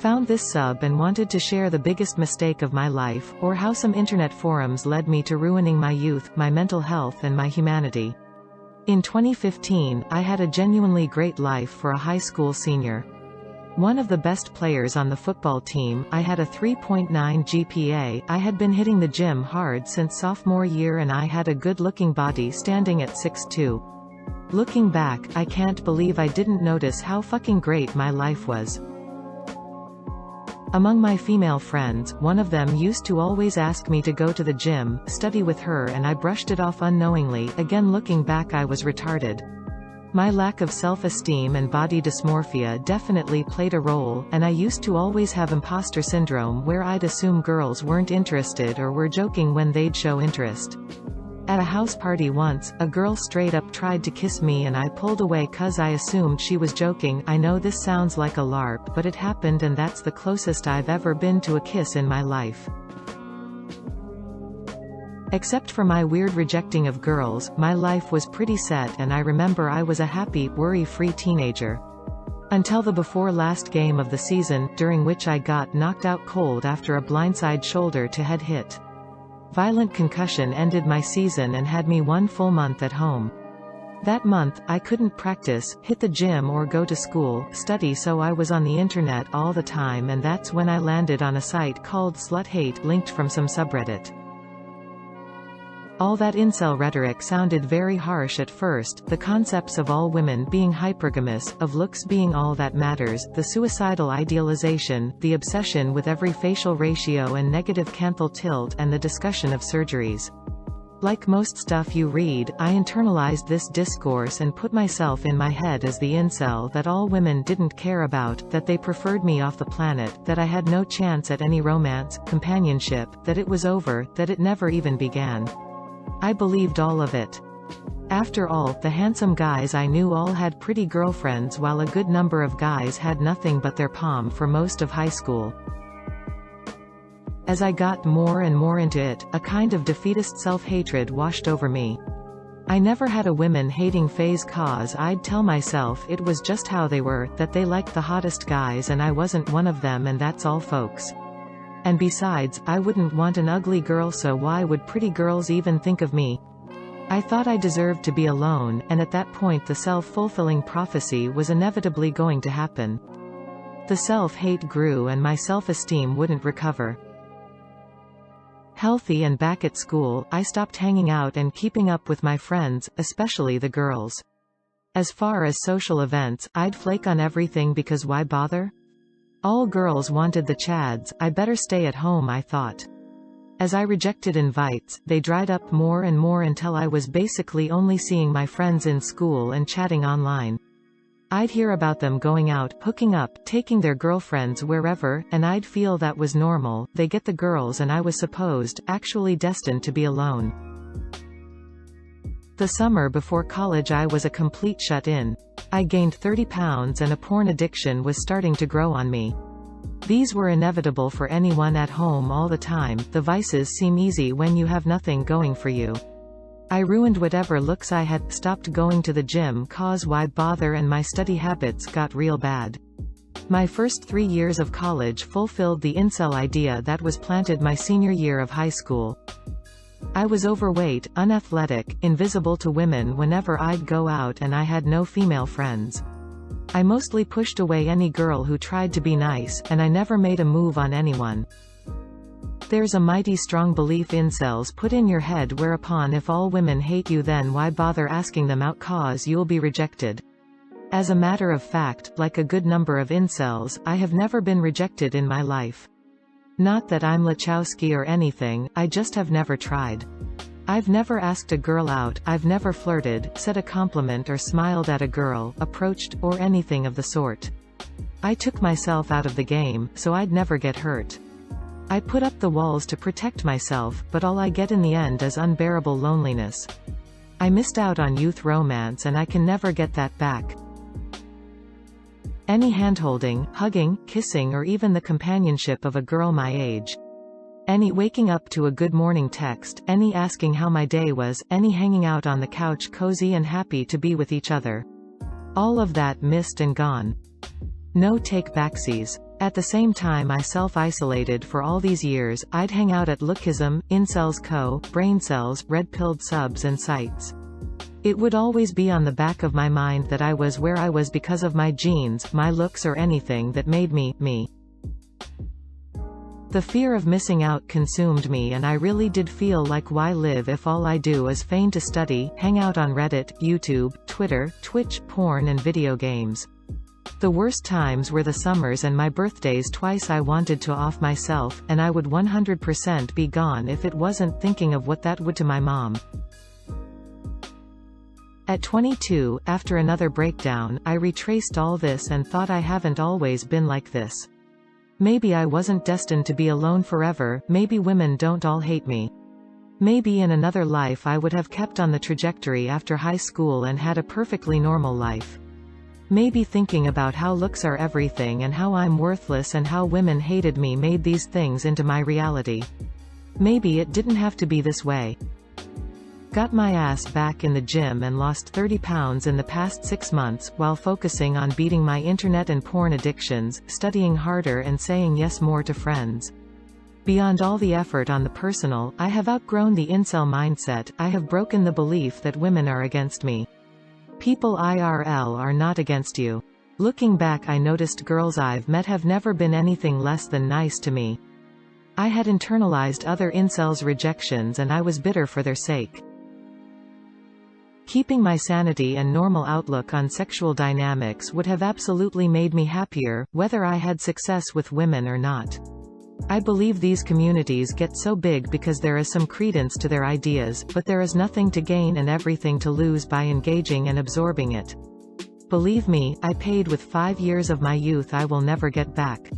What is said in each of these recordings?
Found this sub and wanted to share the biggest mistake of my life, or how some internet forums led me to ruining my youth, my mental health and my humanity. In 2015, I had a genuinely great life for a high school senior. One of the best players on the football team, I had a 3.9 GPA, I had been hitting the gym hard since sophomore year and I had a good-looking body standing at 6'2". Looking back, I can't believe I didn't notice how fucking great my life was. Among my female friends, one of them used to always ask me to go to the gym, study with her and I brushed it off unknowingly. Again, looking back, I was retarded. My lack of self-esteem and body dysmorphia definitely played a role, and I used to always have imposter syndrome where I'd assume girls weren't interested or were joking when they'd show interest. At a house party once, a girl straight up tried to kiss me and I pulled away cause I assumed she was joking. I know this sounds like a LARP, but it happened and that's the closest I've ever been to a kiss in my life. Except for my weird rejecting of girls, my life was pretty set and I remember I was a happy, worry-free teenager. Until the before last game of the season, during which I got knocked out cold after a blindside shoulder-to-head hit. Violent concussion ended my season and had me 1 full month at home. That month, I couldn't practice, hit the gym or go to school, study, so I was on the internet all the time, and that's when I landed on a site called Slut Hate, linked from some subreddit. All that incel rhetoric sounded very harsh at first, the concepts of all women being hypergamous, of looks being all that matters, the suicidal idealization, the obsession with every facial ratio and negative canthal tilt, and the discussion of surgeries. Like most stuff you read, I internalized this discourse and put myself in my head as the incel that all women didn't care about, that they preferred me off the planet, that I had no chance at any romance, companionship, that it was over, that it never even began. I believed all of it. After all, the handsome guys I knew all had pretty girlfriends while a good number of guys had nothing but their palm for most of high school. As I got more and more into it, a kind of defeatist self-hatred washed over me. I never had a women-hating phase cause I'd tell myself it was just how they were, that they liked the hottest guys and I wasn't one of them and that's all folks. And besides, I wouldn't want an ugly girl, so why would pretty girls even think of me? I thought I deserved to be alone, and at that point the self-fulfilling prophecy was inevitably going to happen. The self-hate grew and my self-esteem wouldn't recover. Healthy and back at school, I stopped hanging out and keeping up with my friends, especially the girls. As far as social events, I'd flake on everything because why bother? All girls wanted the chads, I better stay at home, I thought. As I rejected invites, they dried up more and more until I was basically only seeing my friends in school and chatting online. I'd hear about them going out, hooking up, taking their girlfriends wherever, and I'd feel that was normal. They get the girls and I was actually destined to be alone. The summer before college I was a complete shut-in. I gained 30 pounds and a porn addiction was starting to grow on me. These were inevitable for anyone at home all the time. The vices seem easy when you have nothing going for you. I ruined whatever looks I had, stopped going to the gym cause why bother, and my study habits got real bad. My first 3 years of college fulfilled the incel idea that was planted my senior year of high school. I was overweight, unathletic, invisible to women whenever I'd go out, and I had no female friends. I mostly pushed away any girl who tried to be nice, and I never made a move on anyone. There's a mighty strong belief incels put in your head whereupon if all women hate you then why bother asking them out cause you'll be rejected. As a matter of fact, like a good number of incels, I have never been rejected in my life. Not that I'm Lachowski or anything, I just have never tried. I've never asked a girl out, I've never flirted, said a compliment or smiled at a girl, approached, or anything of the sort. I took myself out of the game, so I'd never get hurt. I put up the walls to protect myself, but all I get in the end is unbearable loneliness. I missed out on youth romance and I can never get that back. Any handholding, hugging, kissing, or even the companionship of a girl my age. Any waking up to a good morning text, any asking how my day was, any hanging out on the couch cozy and happy to be with each other. All of that missed and gone. No take backsies. At the same time I self-isolated for all these years. I'd hang out at Lookism, Incels Co., Braincells, red-pilled subs and sites. It would always be on the back of my mind that I was where I was because of my genes, my looks or anything that made me, me. The fear of missing out consumed me and I really did feel like why live if all I do is feign to study, hang out on Reddit, YouTube, Twitter, Twitch, porn and video games. The worst times were the summers and my birthdays. Twice I wanted to off myself, and I would 100% be gone if it wasn't thinking of what that would to my mom. At 22, after another breakdown, I retraced all this and thought I haven't always been like this. Maybe I wasn't destined to be alone forever, maybe women don't all hate me. Maybe in another life I would have kept on the trajectory after high school and had a perfectly normal life. Maybe thinking about how looks are everything and how I'm worthless and how women hated me made these things into my reality. Maybe it didn't have to be this way. Got my ass back in the gym and lost 30 pounds in the past 6 months, while focusing on beating my internet and porn addictions, studying harder and saying yes more to friends. Beyond all the effort on the personal, I have outgrown the incel mindset. I have broken the belief that women are against me. People IRL are not against you. Looking back, I noticed girls I've met have never been anything less than nice to me. I had internalized other incels' rejections and I was bitter for their sake. Keeping my sanity and normal outlook on sexual dynamics would have absolutely made me happier, whether I had success with women or not. I believe these communities get so big because there is some credence to their ideas, but there is nothing to gain and everything to lose by engaging and absorbing it. Believe me, I paid with 5 years of my youth I will never get back.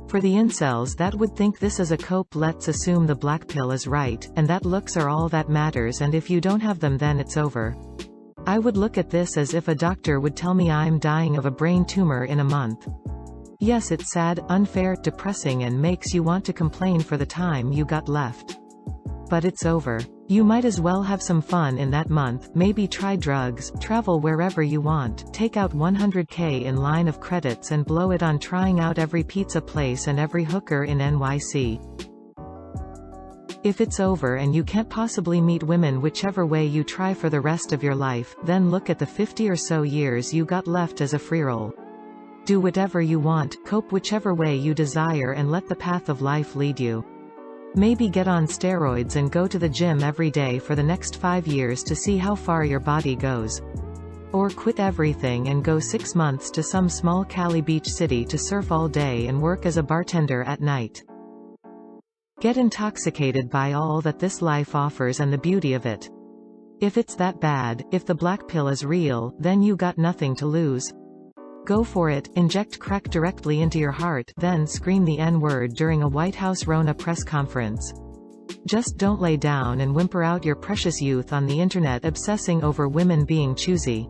For the incels that would think this is a cope, let's assume the black pill is right, and that looks are all that matters, and if you don't have them then it's over. I would look at this as if a doctor would tell me I'm dying of a brain tumor in a month. Yes, it's sad, unfair, depressing and makes you want to complain for the time you got left. But it's over. You might as well have some fun in that month, maybe try drugs, travel wherever you want, take out $100K in line of credits and blow it on trying out every pizza place and every hooker in NYC. If it's over and you can't possibly meet women whichever way you try for the rest of your life, then look at the 50 or so years you got left as a free-roll. Do whatever you want, cope whichever way you desire and let the path of life lead you. Maybe get on steroids and go to the gym every day for the next 5 years to see how far your body goes. Or quit everything and go 6 months to some small Cali beach city to surf all day and work as a bartender at night. Get intoxicated by all that this life offers and the beauty of it. If it's that bad, if the black pill is real, then you got nothing to lose. Go for it, inject crack directly into your heart, then scream the N-word during a White House Rona press conference. Just don't lay down and whimper out your precious youth on the internet obsessing over women being choosy.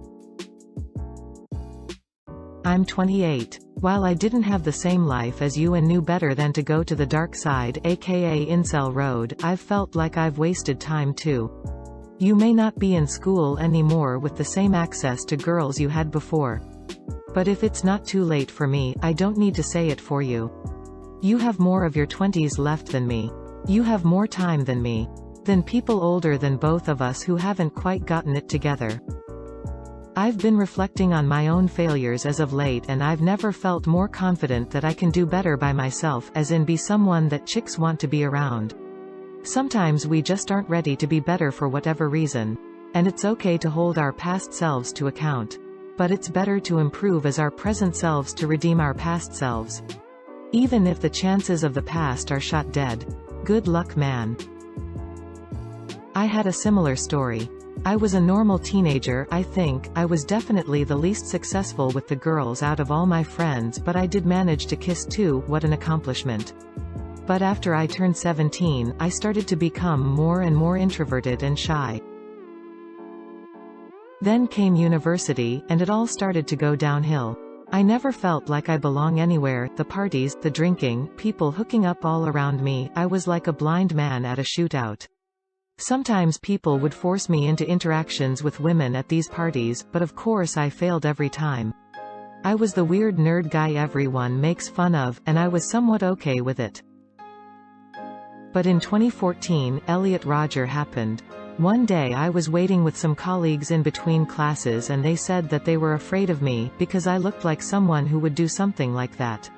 I'm 28. While I didn't have the same life as you and knew better than to go to the dark side, aka incel road, I've felt like I've wasted time too. You may not be in school anymore with the same access to girls you had before. But if it's not too late for me, I don't need to say it for you. You have more of your 20s left than me. You have more time than me. Than people older than both of us who haven't quite gotten it together. I've been reflecting on my own failures as of late and I've never felt more confident that I can do better by myself, as in be someone that chicks want to be around. Sometimes we just aren't ready to be better for whatever reason. And it's okay to hold our past selves to account. But it's better to improve as our present selves to redeem our past selves. Even if the chances of the past are shot dead. Good luck, man. I had a similar story. I was a normal teenager, I think. I was definitely the least successful with the girls out of all my friends, but I did manage to kiss too. What an accomplishment. But after I turned 17, I started to become more and more introverted and shy. Then came university, and it all started to go downhill. I never felt like I belong anywhere, the parties, the drinking, people hooking up all around me. I was like a blind man at a shootout. Sometimes people would force me into interactions with women at these parties, but of course I failed every time. I was the weird nerd guy everyone makes fun of, and I was somewhat okay with it. But in 2014, Elliot Rodger happened. One day I was waiting with some colleagues in between classes and they said that they were afraid of me, because I looked like someone who would do something like that.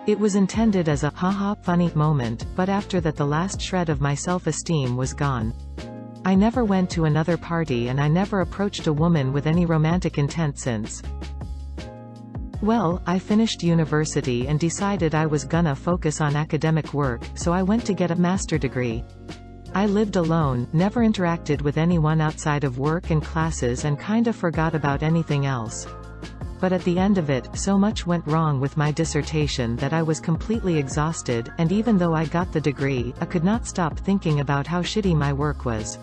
It was intended as a haha funny moment, but after that the last shred of my self-esteem was gone. I never went to another party and I never approached a woman with any romantic intent since. Well, I finished university and decided I was gonna focus on academic work, so I went to get a master's degree. I lived alone, never interacted with anyone outside of work and classes and kinda forgot about anything else. But at the end of it, so much went wrong with my dissertation that I was completely exhausted, and even though I got the degree, I could not stop thinking about how shitty my work was.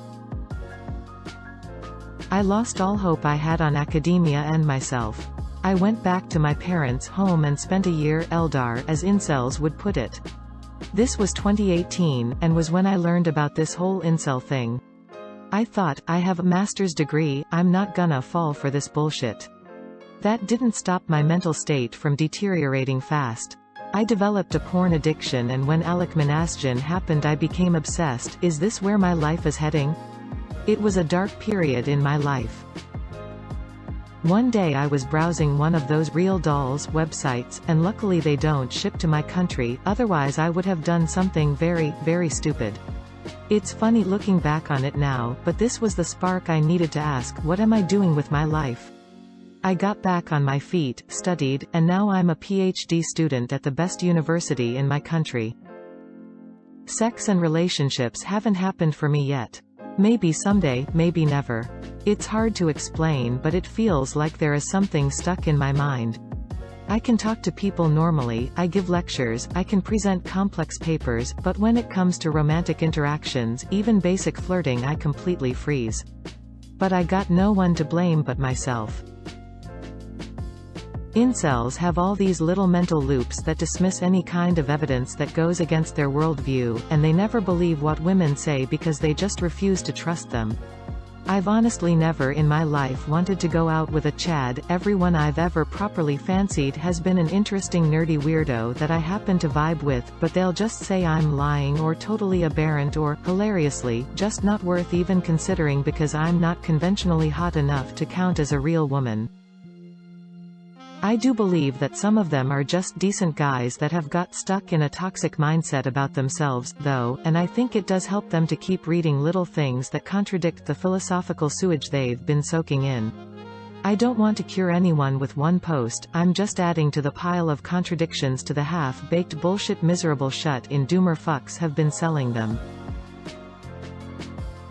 I lost all hope I had on academia and myself. I went back to my parents' home and spent a year Eldar, as incels would put it. This was 2018, and was when I learned about this whole incel thing. I thought, I have a master's degree, I'm not gonna fall for this bullshit. That didn't stop my mental state from deteriorating fast. I developed a porn addiction, and when Alec Manasjian happened I became obsessed. Is this where my life is heading? It was a dark period in my life. One day I was browsing one of those Real Dolls websites, and luckily they don't ship to my country, otherwise I would have done something very, very stupid. It's funny looking back on it now, but this was the spark I needed to ask, what am I doing with my life? I got back on my feet, studied, and now I'm a PhD student at the best university in my country. Sex and relationships haven't happened for me yet. Maybe someday, maybe never. It's hard to explain, but it feels like there is something stuck in my mind. I can talk to people normally, I give lectures, I can present complex papers, but when it comes to romantic interactions, even basic flirting, I completely freeze. But I got no one to blame but myself. Incels have all these little mental loops that dismiss any kind of evidence that goes against their worldview, and they never believe what women say because they just refuse to trust them. I've honestly never in my life wanted to go out with a Chad. Everyone I've ever properly fancied has been an interesting nerdy weirdo that I happen to vibe with, but they'll just say I'm lying or totally aberrant or, hilariously, just not worth even considering because I'm not conventionally hot enough to count as a real woman. I do believe that some of them are just decent guys that have got stuck in a toxic mindset about themselves, though, and I think it does help them to keep reading little things that contradict the philosophical sewage they've been soaking in. I don't want to cure anyone with one post, I'm just adding to the pile of contradictions to the half-baked bullshit miserable shut-in doomer fucks have been selling them.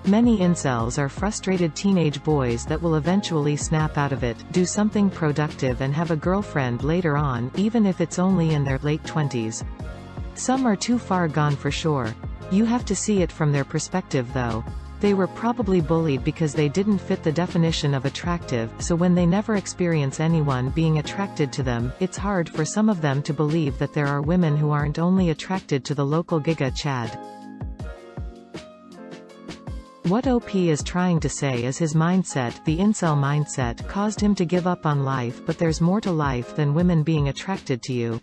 Many incels are frustrated teenage boys that will eventually snap out of it, do something productive and have a girlfriend later on, even if it's only in their late 20s. Some are too far gone for sure. You have to see it from their perspective though. They were probably bullied because they didn't fit the definition of attractive, so when they never experience anyone being attracted to them, it's hard for some of them to believe that there are women who aren't only attracted to the local Giga Chad. What OP is trying to say is his mindset, the incel mindset, caused him to give up on life, but there's more to life than women being attracted to you.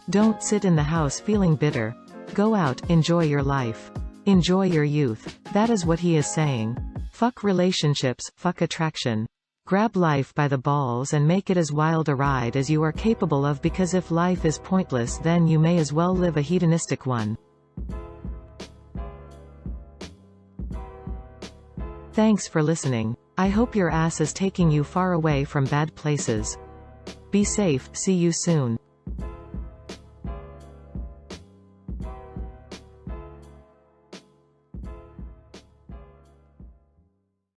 Don't sit in the house feeling bitter. Go out, enjoy your life. Enjoy your youth. That is what he is saying. Fuck relationships, fuck attraction. Grab life by the balls and make it as wild a ride as you are capable of, because if life is pointless then you may as well live a hedonistic one. Thanks for listening. I hope your ass is taking you far away from bad places. Be safe, see you soon.